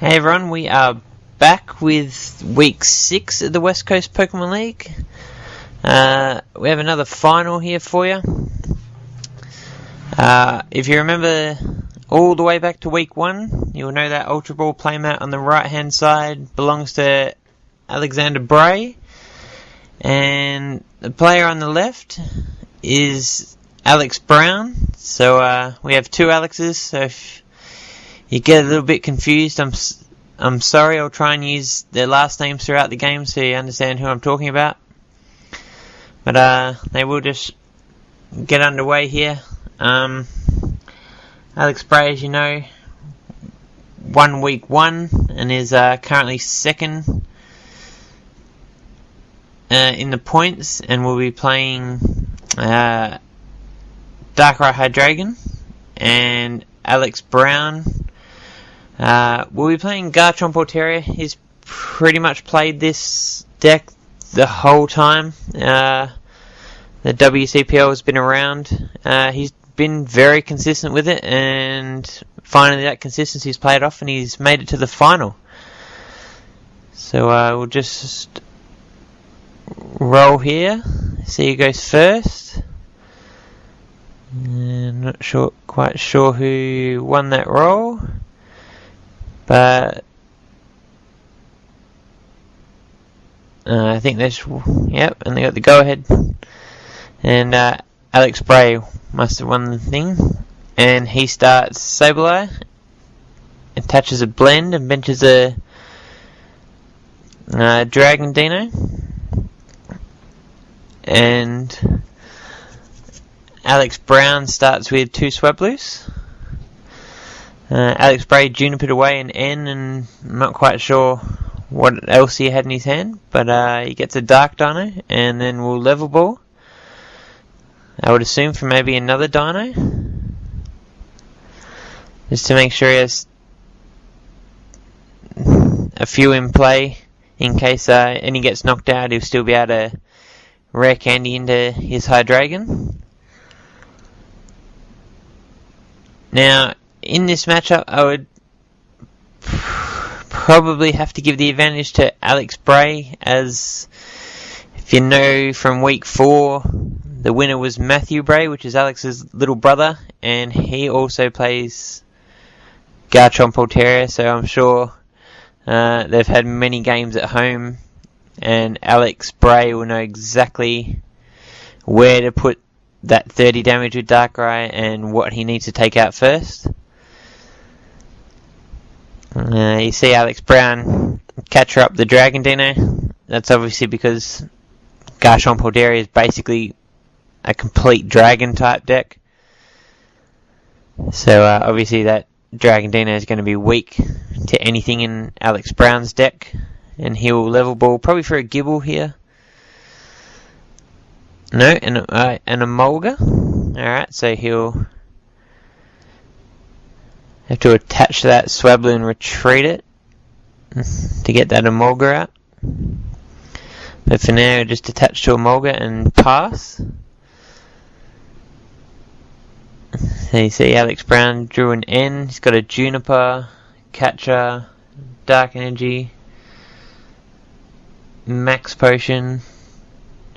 Hey everyone, we are back with week 6 of the West Coast Pokemon League. We have another final here for you. If you remember all the way back to week 1, you'll know that Ultra Ball playmat on the right hand side belongs to Alexander Bray, and the player on the left is Alex Brown. So we have two Alexes, so if you get a little bit confused, I'm sorry. I'll try and use their last names throughout the game so you understand who I'm talking about. But they will just get underway here. Alex Bray, as you know, won week 1 and is currently second in the points, and will be playing Darkrai Hydreigon. And Alex Brown we'll be playing Garchomp Altaria. He's pretty much played this deck the whole time the WCPL has been around. He's been very consistent with it, and finally that consistency's played off and he's made it to the final. So we'll just roll here, see who goes first. Not quite sure who won that roll, but I think that's, yep, and they got the go-ahead. And Alex Bray must have won the thing, and he starts Sableye, attaches a blend and benches a Dragon Dino, and Alex Brown starts with two Swabloos. Alex Bray Junipered away an N, and I'm not quite sure what else he had in his hand, but he gets a Dark Dino, and then we'll Level Ball. I would assume for maybe another Dino, just to make sure he has a few in play in case any gets knocked out. He'll still be able to rare candy into his Hydreigon. Now, in this matchup, I would probably have to give the advantage to Alex Bray, as if you know from week 4, the winner was Matthew Bray, which is Alex's little brother, and he also plays Garchomp Altaria, so I'm sure they've had many games at home, and Alex Bray will know exactly where to put that 30 damage with Darkrai and what he needs to take out first. You see Alex Brown catch up the Dragon Dino. That's obviously because Garchomp Altaria is basically a complete Dragon type deck. So obviously that Dragon Dino is going to be weak to anything in Alex Brown's deck, and he'll Level Ball probably for a Gibble here. No, and a Mulga. Alright, so he'll have to attach that Swablu and retreat it to get that Emolga out. But for now, just attach to Emolga and pass. So you see Alex Brown drew an N. He's got a Juniper, Catcher, Dark Energy, Max Potion.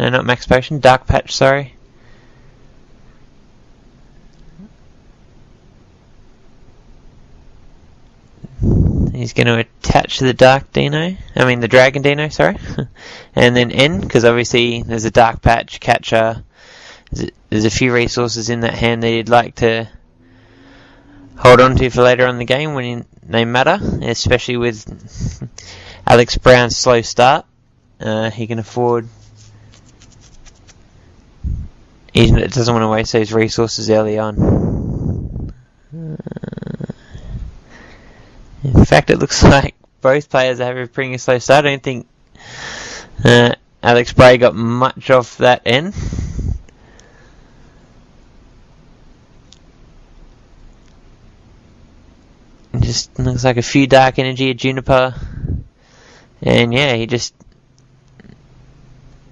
No, not Max Potion, Dark Patch, sorry. He's going to attach to the the Dragon Dino, sorry. And then N, because obviously there's a Dark Patch, Catcher. There's a few resources in that hand that you'd like to hold on to for later on in the game when they matter, especially with Alex Brown's slow start. He can afford, he doesn't want to waste those resources early on. In fact, it looks like both players are having a pretty slow start. I don't think Alex Bray got much off that end. It just looks like a few Dark Energy, a Juniper, and yeah, he just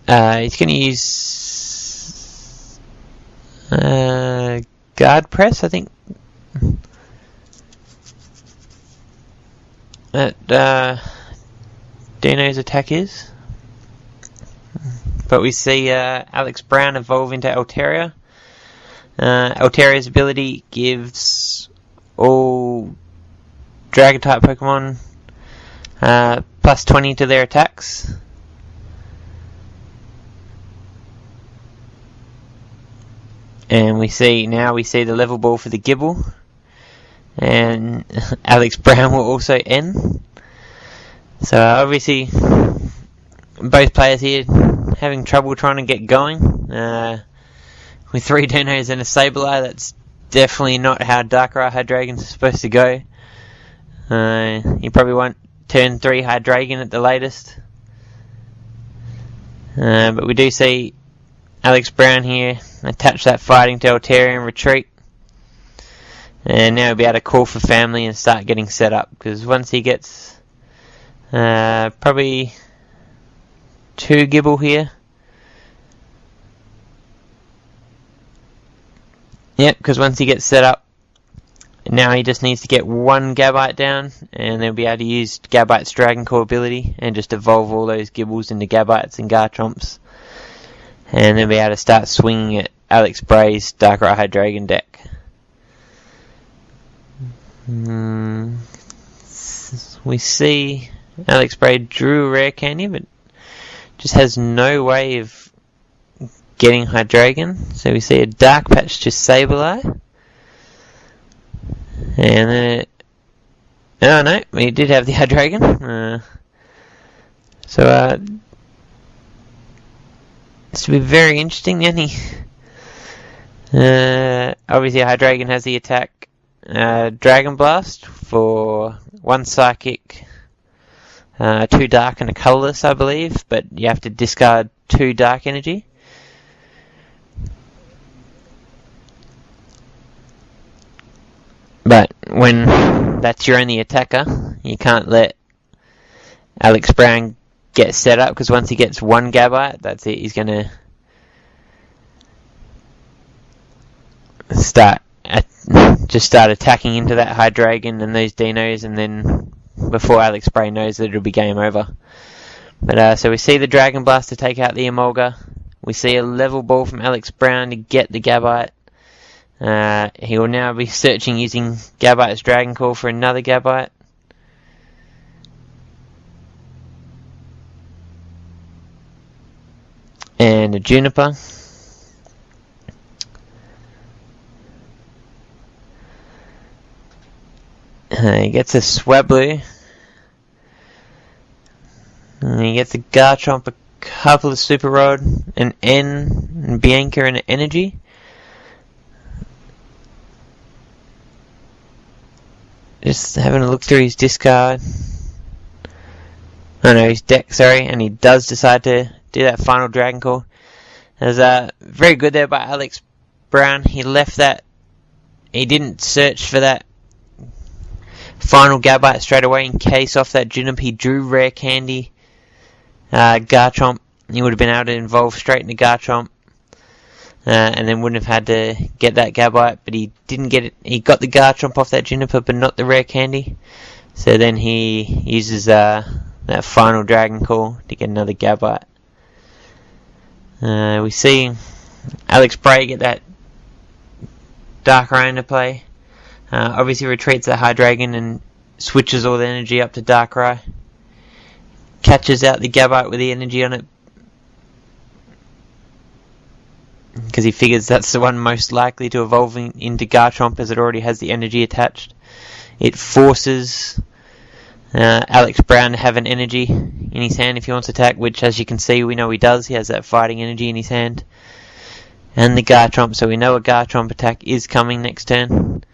he's going to use Guard Press, I think. Dino's attack is. But we see Alex Brown evolve into Altaria. Altaria's ability gives all Dragon-type Pokemon plus 20 to their attacks. And we see the level ball for the Gibble. And Alex Brown will also end. So obviously both players here having trouble trying to get going. With 3 Dinos and a Sableye, that's definitely not how Darkrai Hydreigon is supposed to go. You probably want turn 3 Hydreigon at the latest. But we do see Alex Brown here attach that fighting to Altaria and retreat. And now he'll be able to call for family and start getting set up. Because once he gets probably 2 Gibble here. Yep, because once he gets set up, now he just needs to get 1 Gabite down, and they'll be able to use Gabite's Dragon Core ability and just evolve all those Gibbles into Gabites and Garchomps. And they'll be able to start swinging at Alex Bray's Darkrai Hydreigon deck. We see Alex Bray drew a rare candy, but just has no way of getting Hydreigon. So we see a Dark Patch to Sableye. And then oh no, we did have the Hydreigon. This will be very interesting. The only obviously Hydreigon has the attack Dragon Blast for 1 Psychic, 2 Dark and a Colourless, I believe, but you have to discard 2 Dark Energy. But when that's your only attacker, you can't let Alex Brown get set up, because once he gets 1 Gabite, that's it. He's going to start attacking into that Hydreigon and those Dinos, and then before Alex Bray knows that it'll be game over. But so we see the Dragon Blast to take out the Emolga. We see a level ball from Alex Brown to get the Gabite. He will now be searching using Gabite's Dragon Call for another Gabite. And a Juniper. He gets a Swablu. And he gets a Garchomp, a couple of Super Rod, an N, and Bianca, and an Energy. Just having a look through his discard. Oh no, his deck, sorry. And he does decide to do that final Dragon Call. It was very good there by Alex Brown. He left that. He didn't search for that final Gabite straight away in case off that Juniper. He drew Rare Candy. Garchomp. He would have been able to evolve straight into Garchomp. And then wouldn't have had to get that Gabite, but he didn't get it. He got the Garchomp off that Juniper, but not the Rare Candy. So then he uses that final Dragon Call to get another Gabite. We see Alex Bray get that Darkrai into play. Obviously retreats that Hydreigon and switches all the energy up to Darkrai. Catches out the Gabite with the energy on it, because he figures that's the one most likely to evolve into Garchomp, as it already has the energy attached. It forces Alex Brown to have an energy in his hand if he wants to attack, which, as you can see, we know he does. He has that fighting energy in his hand. And the Garchomp, so we know a Garchomp attack is coming next turn.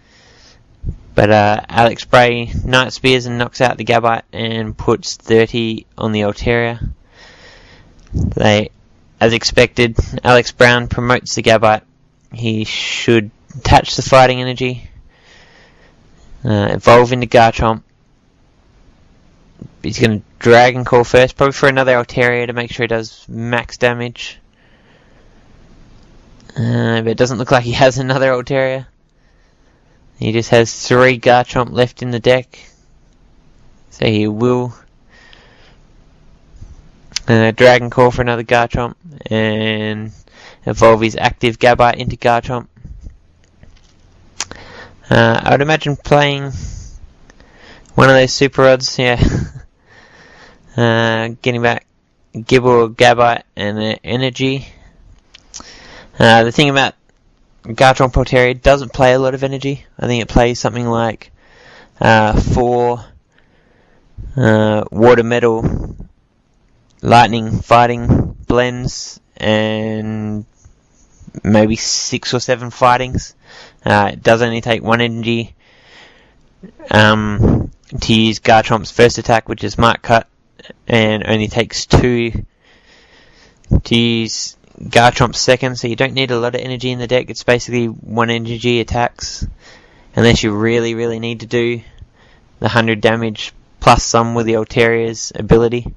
But Alex Bray Night Spears and knocks out the Gabite and puts 30 on the Altaria. As expected, Alex Brown promotes the Gabite. He should attach the fighting energy, evolve into Garchomp. He's going to Dragon Call first, probably for another Altaria to make sure he does max damage. But it doesn't look like he has another Altaria. He just has 3 Garchomp left in the deck. So he will Dragon Call for another Garchomp and evolve his active Gabite into Garchomp. I would imagine playing one of those Super Rods, yeah. Getting back Gible or Gabite and Energy. The thing about Garchomp Altaria, it doesn't play a lot of energy. I think it plays something like 4 Water Metal Lightning Fighting blends and maybe 6 or 7 fightings. It does only take 1 energy to use Garchomp's first attack, which is Mark Cut, and only takes 2 to use Garchomp's second, so you don't need a lot of energy in the deck. It's basically 1 energy attacks, unless you really, really need to do the 100 damage plus some with the Altaria's ability.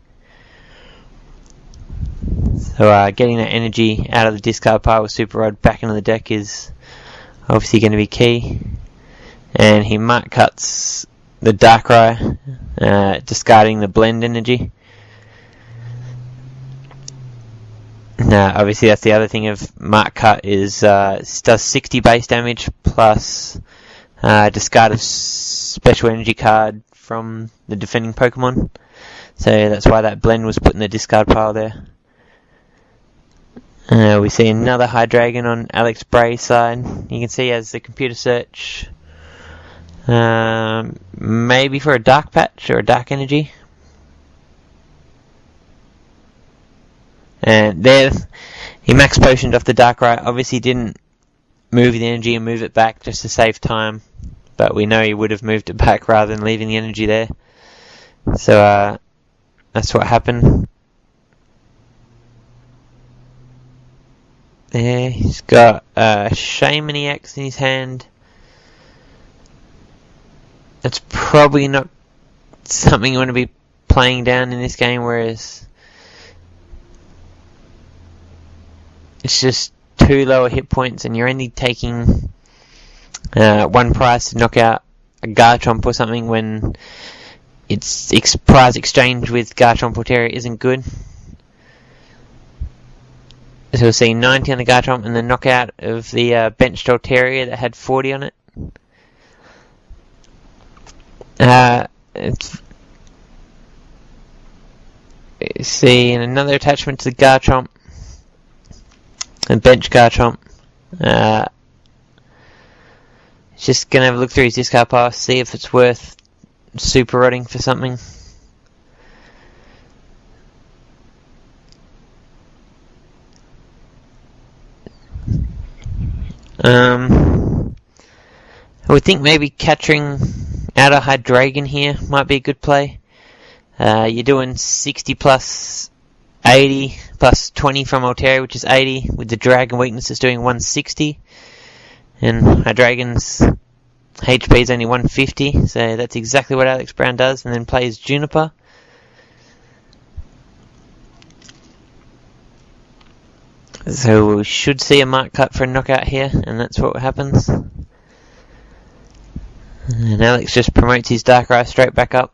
So getting that energy out of the discard pile with Super Rod back into the deck is obviously going to be key. And he Mark Cuts the Darkrai, discarding the blend energy. Now, obviously that's the other thing of Mark Cut is does 60 base damage plus discard a special energy card from the defending Pokemon. So that's why that blend was put in the discard pile there. We see another Hydreigon on Alex Bray's side. You can see as the computer search, maybe for a Dark Patch or a Dark Energy. And there, he max potioned off the Darkrai. Obviously didn't move the energy and move it back just to save time. But we know he would have moved it back rather than leaving the energy there. So that's what happened. There, he's got Shaymin EX in his hand. That's probably not something you want to be playing down in this game, whereas it's just 2 lower hit points and you're only taking 1 prize to knock out a Garchomp or something when its prize exchange with Garchomp Altaria isn't good. So we'll see 90 on the Garchomp and the knockout of the benched Altaria that had 40 on it. See, and another attachment to the Garchomp. And bench Garchomp. Just gonna have a look through his discard pile, see if it's worth super rodding for something. I would think maybe capturing out a Hydreigon here might be a good play. You're doing 60 plus 80 plus 20 from Altaria, which is 80, with the Dragon weakness is doing 160. And Hydreigon's HP is only 150, so that's exactly what Alex Brown does, and then plays Juniper. So we should see a Mark Cut for a knockout here, and that's what happens. And Alex just promotes his Darkrai straight back up.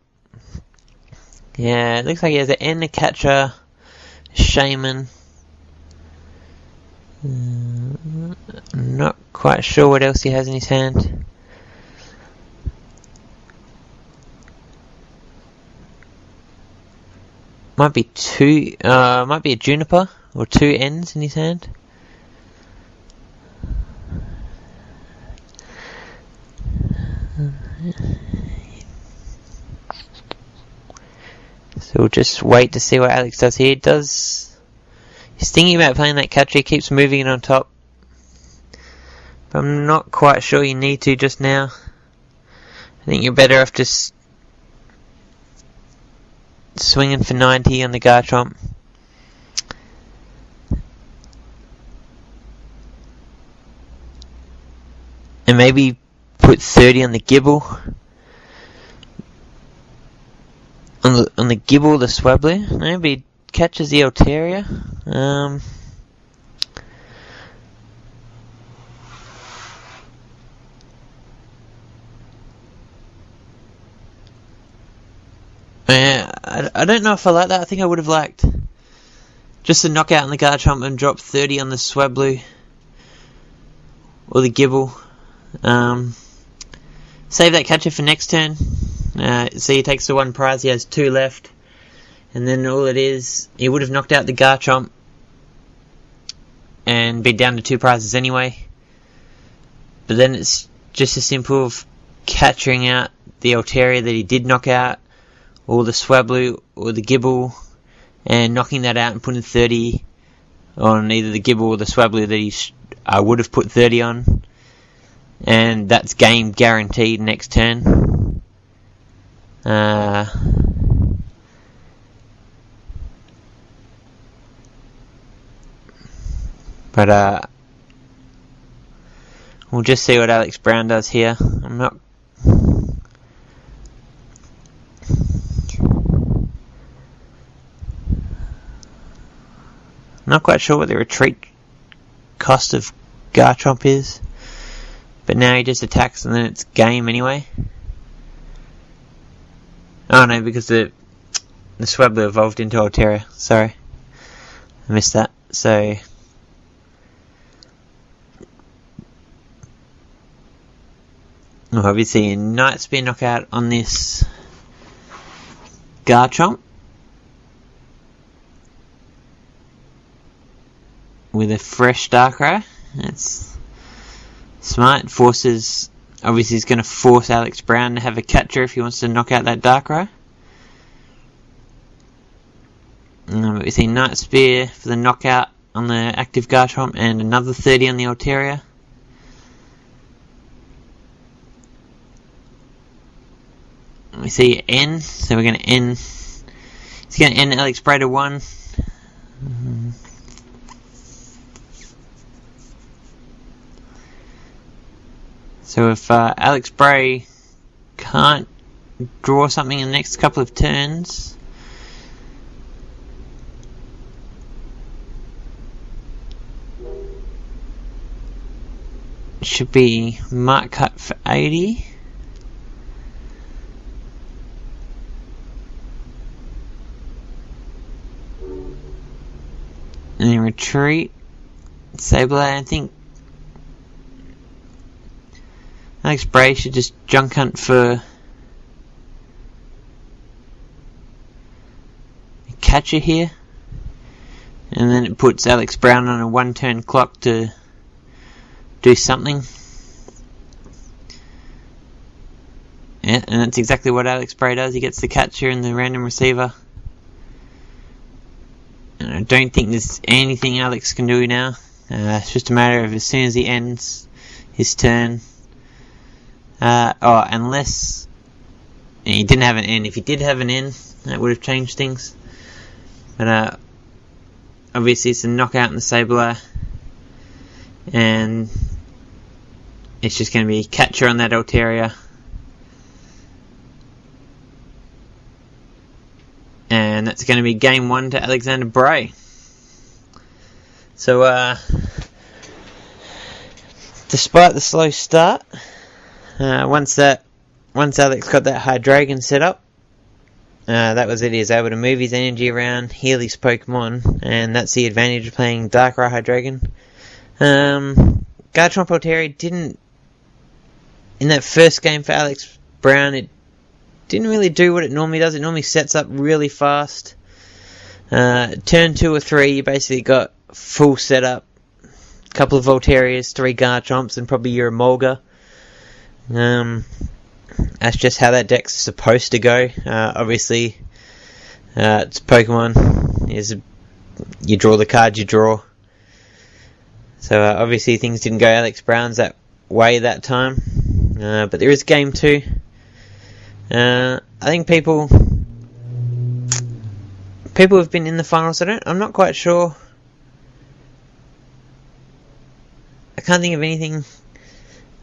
Yeah, it looks like he has an N, a Catcher, Shaymin. I'm not quite sure what else he has in his hand. Might be a Juniper or 2 N's in his hand. So we'll just wait to see what Alex does here. He's thinking about playing that catcher. He keeps moving it on top. But I'm not quite sure you need to just now. I think you're better off just swinging for 90 on the Garchomp. And maybe put 30 on the Gible. On the Gible, the Swablu. Maybe catches the Altaria. I don't know if I like that. I think I would have liked just a knockout on the Garchomp and drop 30 on the Swablu or the Gibble. Save that catcher for next turn. So he takes the one prize, he has 2 left. And then all it is, he would have knocked out the Garchomp and be down to 2 prizes anyway. But then it's just as simple of catching out the Altaria that he did knock out, or the Swablu or the Gibble, and knocking that out and putting 30 on either the Gibble or the Swablu that I would have put 30 on. And that's game guaranteed next turn. But we'll just see what Alex Brown does here. I'm not quite sure what the retreat cost of Garchomp is, but now he just attacks and then it's game anyway. Oh no, because the Swablu evolved into Altaria. Sorry, I missed that. So obviously a Night Spear knockout on this Garchomp with a fresh Darkrai. That's smart. Forces, obviously he's going to force Alex Brown to have a catcher if he wants to knock out that Darkrai. But we see Night Spear for the knockout on the active Garchomp and another 30 on the Altaria. We see N, so we're going to end. He's going to end Alex Bray to 1. So if Alex Bray can't draw something in the next couple of turns, it should be mark cut for 80. And then retreat. Sableye, I think Alex Bray should just junk hunt for a catcher here. And then it puts Alex Brown on a 1-turn clock to do something. Yeah, and that's exactly what Alex Bray does. He gets the catcher and the random receiver. And I don't think there's anything Alex can do now. It's just a matter of as soon as he ends his turn. Unless he didn't have an N. If he did have an N, that would have changed things. But obviously it's a knockout in the Sableye. And it's just going to be catcher on that Altaria. And that's going to be game 1 to Alexander Bray. So, despite the slow start, once Alex got that Hydreigon set up, that was it. He was able to move his energy around, heal his Pokemon, and that's the advantage of playing Darkrai Hydreigon. Garchomp Altaria didn't, in that first game for Alex Brown, it didn't really do what it normally does. It normally sets up really fast. Turn 2 or 3, you basically got full setup. A couple of Voltarias, 3 Garchomps, and probably your Emolga. That's just how that deck's supposed to go. Obviously, it's Pokemon. You draw the cards you draw. So obviously things didn't go Alex Brown's that way that time. But there is game 2. I think people have been in the finals. I'm not quite sure. I can't think of anything.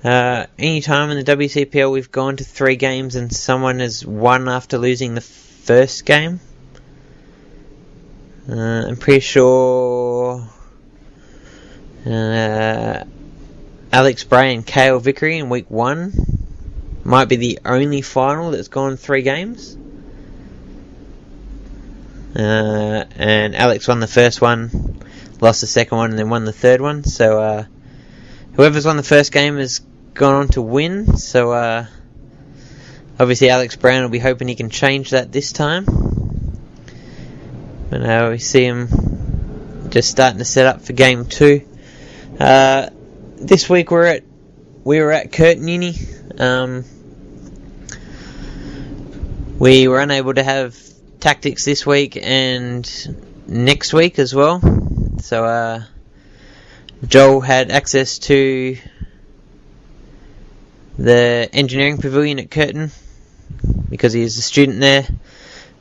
Any time in the WCPL we've gone to 3 games and someone has won after losing the first game. I'm pretty sure Alex Bray and Kale Vickery in week 1 might be the only final that's gone 3 games. and Alex won the first one, lost the second one, and then won the third one. So whoever's won the first game has gone on to win. So obviously Alex Brown will be hoping he can change that this time. But we see him just starting to set up for game 2. This week we were at Curtin Uni. We were unable to have tactics this week and next week as well. So Joel had access to the engineering pavilion at Curtin because he is a student there.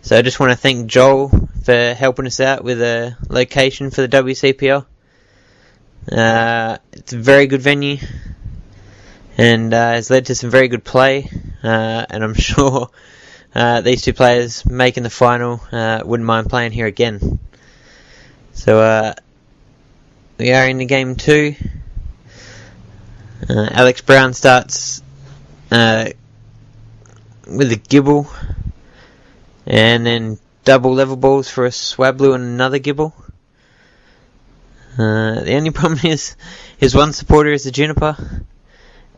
So I just want to thank Joel for helping us out with a location for the WCPL. It's a very good venue and has led to some very good play, and I'm sure these two players making the final wouldn't mind playing here again. So we are in the game 2. Alex Brown starts with a Gibble, and then double level balls for a Swablu and another Gibble. The only problem is his one supporter is a Juniper,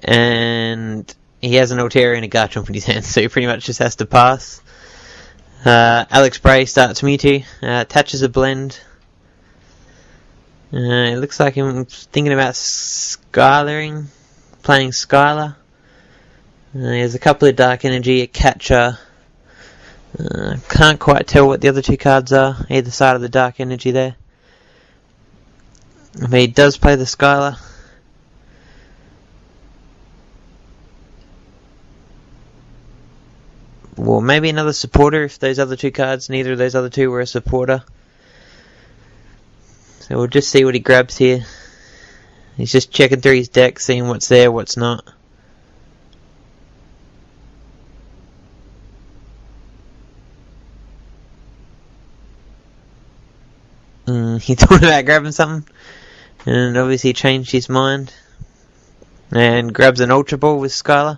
and he has an Altaria and a Garchomp in his hand, so he pretty much just has to pass. Alex Bray starts Mewtwo, attaches a blend. It looks like I'm thinking about playing Skylar. There's a couple of Dark Energy, a Catcher. Can't quite tell what the other two cards are, either side of the Dark Energy there. But he does play the Skylar. Well, maybe another supporter if those other two cards, neither of those other two were a supporter. So we'll just see what he grabs here. He's just checking through his deck, seeing what's there, what's not. He thought about grabbing something, and obviously changed his mind, and grabs an Ultra Ball with Skylar.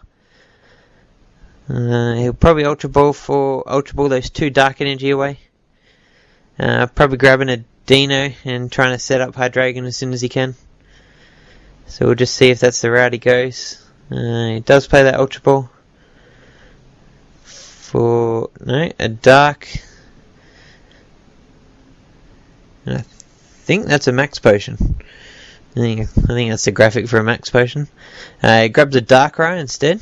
He'll probably Ultra Ball those two Dark Energy away. Probably grabbing a Dino and trying to set up Hydreigon as soon as he can. So we'll just see if that's the route he goes. He does play that Ultra Ball for a Dark. I think that's a Max Potion. I think that's the graphic for a Max Potion. He grabs a Darkrai instead.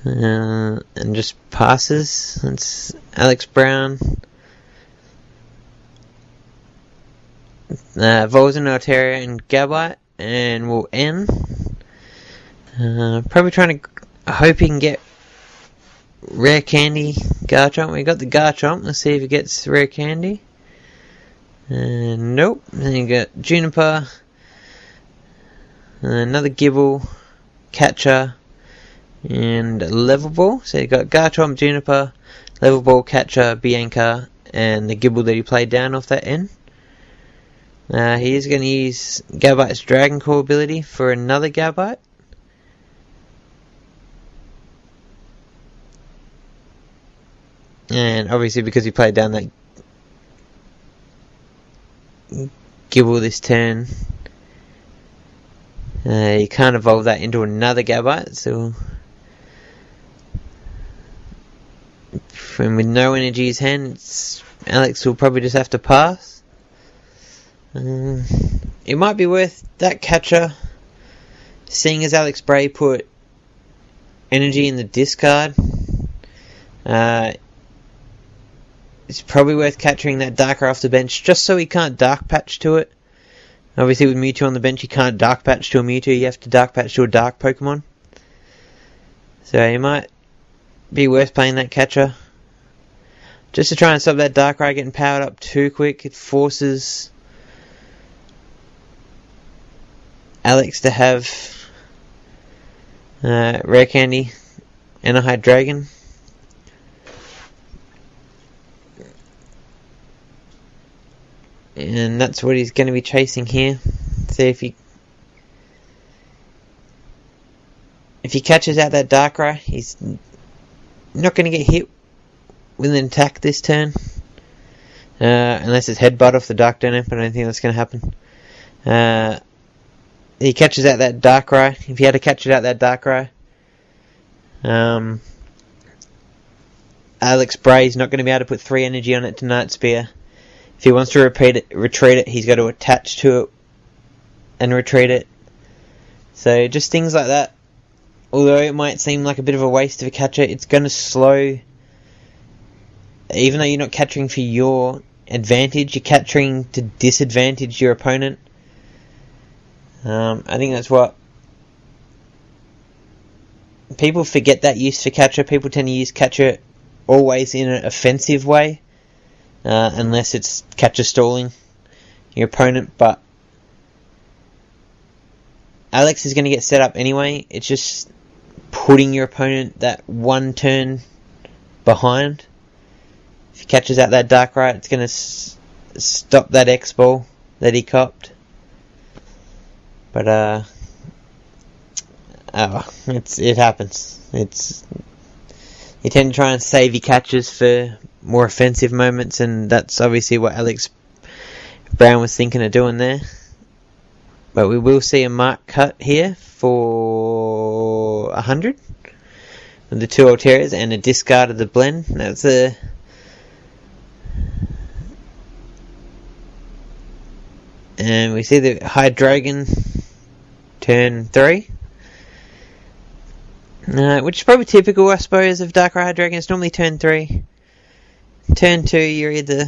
And just passes. That's Alex Brown. Vol's an Altaria and Gabite, and we'll end. Probably trying to hope he can get Rare Candy Garchomp. We got the Garchomp. Let's see if he gets Rare Candy. Nope. Then you got Juniper, another Gibble, Catcher, and Level Ball. So you got Garchomp, Juniper, Level Ball, Catcher, Bianca, and the Gibble that he played down off that end. He is going to use Gabite's Dragon Core ability for another Gabite. And obviously because he played down that Gibble this turn, you can't evolve that into another Gabite, so and with no energy in his hand, Alex will probably just have to pass. It might be worth that Catcher, seeing as Alex Bray put energy in the discard. It's probably worth capturing that Darker off the bench, just so he can't Dark Patch to it. Obviously with Mewtwo on the bench, you can't Dark Patch to a Mewtwo, you have to Dark Patch to a Dark Pokemon. So it might be worth playing that Catcher, just to try and stop that Darkrai getting powered up too quick. It forces Alex to have Rare Candy and a Hydreigon. And that's what he's going to be chasing here. See if he catches out that Darkrai, he's not going to get hit with an attack this turn. Unless it's headbutt off the Dark Donut, but I don't think that's going to happen. He catches out that Darkrai. If he had to catch it out that Darkrai, Alex Bray's not going to be able to put 3 energy on it to Night Spear. If he wants to retreat it, he's got to attach to it and retreat it. So just things like that. Although it might seem like a bit of a waste of a catcher, it's going to slow. Even though you're not catching for your advantage, you're catching to disadvantage your opponent. I think that's what people forget, that use for catcher. People tend to use catcher always in an offensive way, unless it's catcher stalling your opponent. But Alex is going to get set up anyway. It's just putting your opponent that one turn behind. If he catches out that Darkrai, it's going to stop that X-Ball that he copped. But it happens. You tend to try and save your catches for more offensive moments, and that's obviously what Alex Brown was thinking of doing there. But we will see a mark cut here for 100 with the 2 Alterias and a discard of the blend. That's a and we see the Hydreigon turn 3, which is probably typical, I suppose, of Darkrai Hydreigon. It's normally turn 3. Turn 2, you're either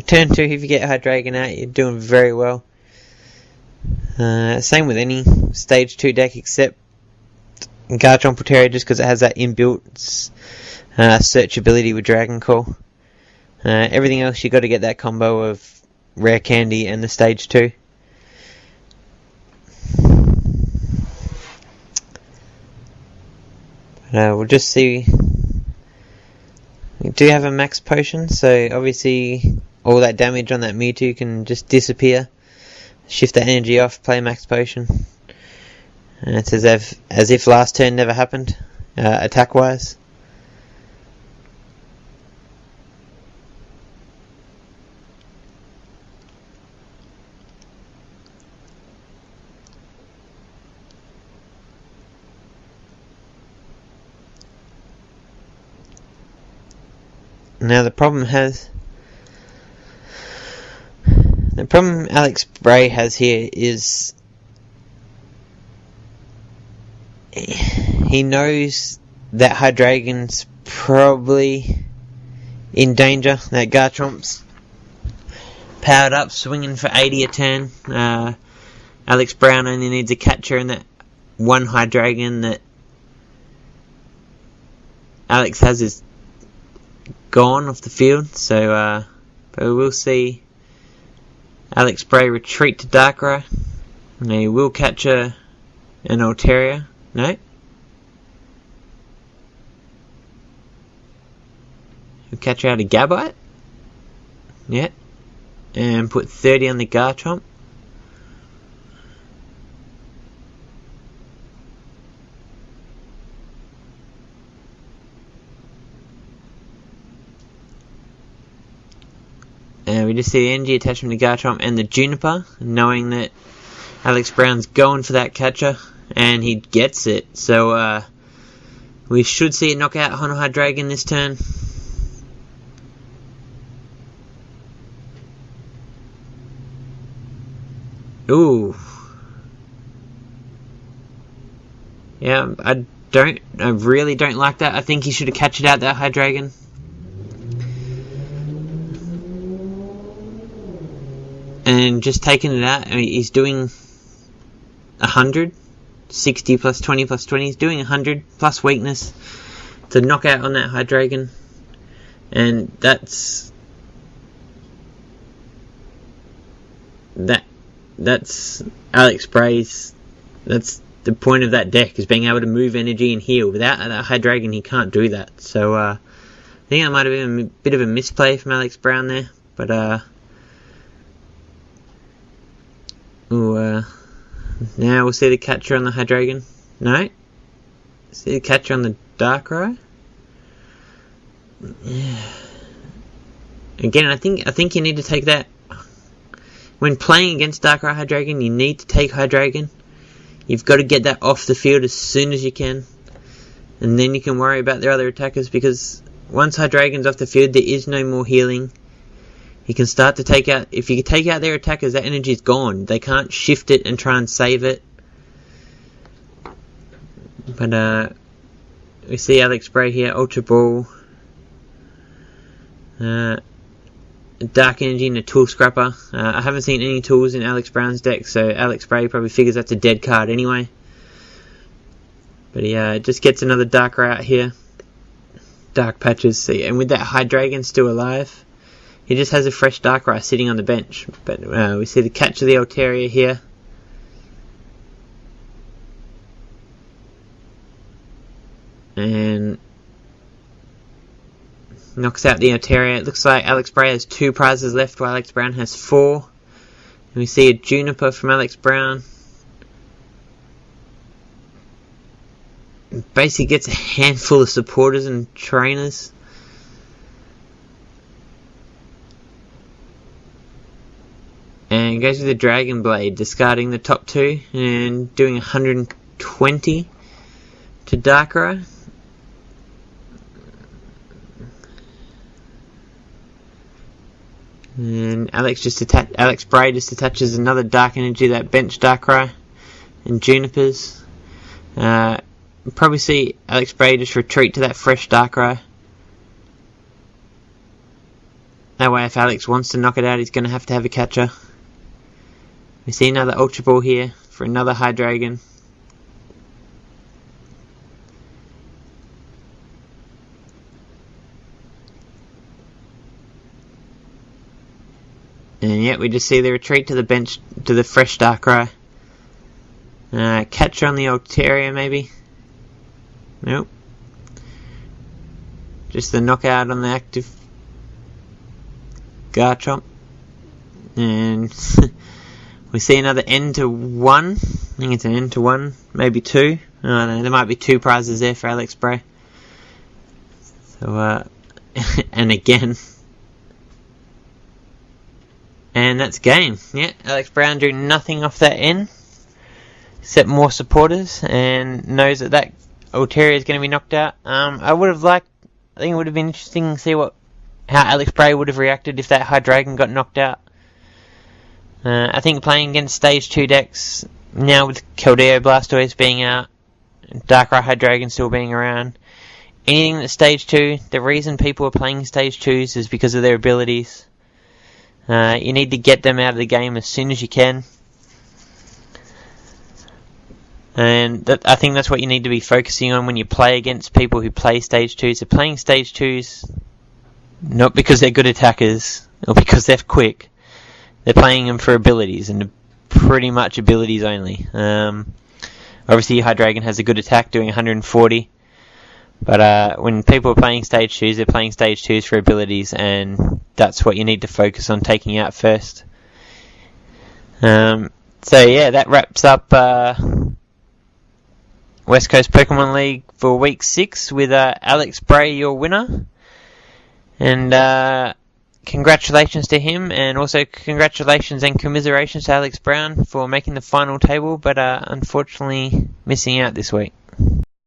turn 2 if you get Hydreigon out, you're doing very well. Same with any stage 2 deck except Garchomp Altaria, just because it has that inbuilt searchability with Dragon Call. Everything else you got to get that combo of Rare Candy and the stage 2. We'll just see. We do have a max potion, so obviously all that damage on that Mewtwo can just disappear. Shift that energy off, play max potion. It's as if last turn never happened, attack wise. Now the problem Alex Bray has here is he knows that Hydreigon's probably in danger. That Garchomp's powered up, swinging for 80 a turn. Alex Brown only needs a catcher, and that one Hydreigon that Alex has is gone off the field. So, but we will see Alex Bray retreat to Darkrai. And he will catch an Altaria. No? He'll catch out a Gabite. Yeah. And put 30 on the Garchomp. And we just see the energy attachment to Garchomp and the Juniper, knowing that Alex Brown's going for that catcher, and he gets it. So we should see a knockout Hono Hydreigon this turn. Ooh. Yeah, I really don't like that. I think he should have catched out that Hydreigon. And just taking it out. I mean, he's doing 100. 60 plus 20 plus 20. He's doing 100 plus weakness to knock out on that Hydreigon. And that's Alex Bray's. That's the point of that deck, is being able to move energy and heal. Without that Hydreigon, he can't do that. So I think that might have been a bit of a misplay from Alex Brown there. But now we'll see the catcher on the Hydreigon. No? See the catcher on the Darkrai? Again, I think you need to take that. When playing against Darkrai Hydreigon, you need to take Hydreigon. You've got to get that off the field as soon as you can. And then you can worry about their other attackers, because once Hydreigon's off the field, there is no more healing. You can start to take out... If you take out their attackers, that energy's gone. They can't shift it and try and save it. But, we see Alex Bray here, Ultra Ball. Dark Energy and a Tool Scrapper. I haven't seen any tools in Alex Brown's deck, so Alex Bray probably figures that's a dead card anyway. But he just gets another Darkrai out here. Dark Patches. See, and with that Hydreigon still alive, he just has a fresh Darkrai sitting on the bench. But we see the catch of the Altaria here. And knocks out the Altaria. It looks like Alex Bray has 2 prizes left, while Alex Brown has 4. And we see a Juniper from Alex Brown. Basically gets a handful of supporters and trainers. And goes with the Dragon Blade, discarding the top 2 and doing 120 to Darkrai. And Alex Bray just attaches another Dark Energy, that bench Darkrai, and Junipers. Probably see Alex Bray just retreat to that fresh Darkrai. That way, if Alex wants to knock it out, he's going to have a catcher. We see another Ultra Ball here for another Hydreigon. And yet we just see the retreat to the bench, to the fresh Darkrai. Catcher on the Altaria maybe? Nope. Just the knockout on the active Garchomp. And we see another N to 1. I think it's an N to 1, maybe 2. I don't know, there might be 2 prizes there for Alex Bray. So, and again. And that's game. Yeah, Alex Brown drew nothing off that N, except more supporters, and knows that Altaria is going to be knocked out. I think it would have been interesting to see how Alex Bray would have reacted if that Hydreigon got knocked out. I think playing against Stage 2 decks, now with Keldeo Blastoise being out, Darkrai Hydreigon still being around, anything that's Stage 2, the reason people are playing Stage 2s is because of their abilities. You need to get them out of the game as soon as you can. And I think that's what you need to be focusing on when you play against people who play Stage 2s. They're playing Stage 2s not because they're good attackers or because they're quick. They're playing them for abilities, and pretty much abilities only. Obviously Hydreigon has a good attack, doing 140. But when people are playing Stage 2s, they're playing Stage 2s for abilities, and that's what you need to focus on taking out first. So yeah, that wraps up West Coast Pokemon League for Week 6 with Alex Bray, your winner. And congratulations to him, and also congratulations and commiserations to Alex Brown for making the final table, but unfortunately missing out this week.